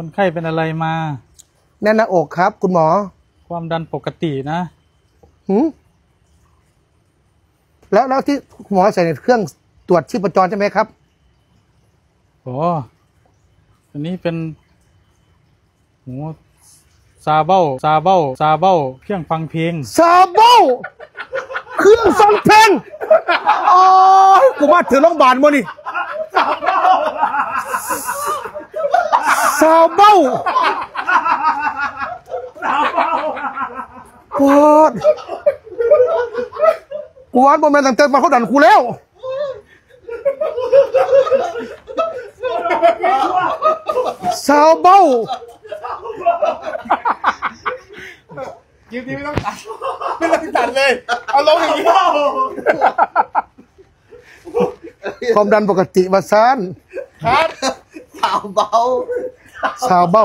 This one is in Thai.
คนไข้เป็นอะไรมาแน่นหน้าอกครับคุณหมอความดันปกตินะแล้วที่หมอใส่ในเครื่องตรวจชีพจรใช่ไหมครับโอ้อันนี้เป็นโหซาเบ้าเครื่องฟังเพลงซาเบ้าเครื่องฟังเพลงอ๋อกูมาถึงโรงพยาบาลมั้งนี่ซาเบ้าปวดกูวันบอมแมนตั้งแต่มาเขาดันกูแล้วซาเบ้าคลิปนี้ไม่ต้องตัดเลยเอาลงอย่างนี้ความดันปกติมาซานครับสาวเบา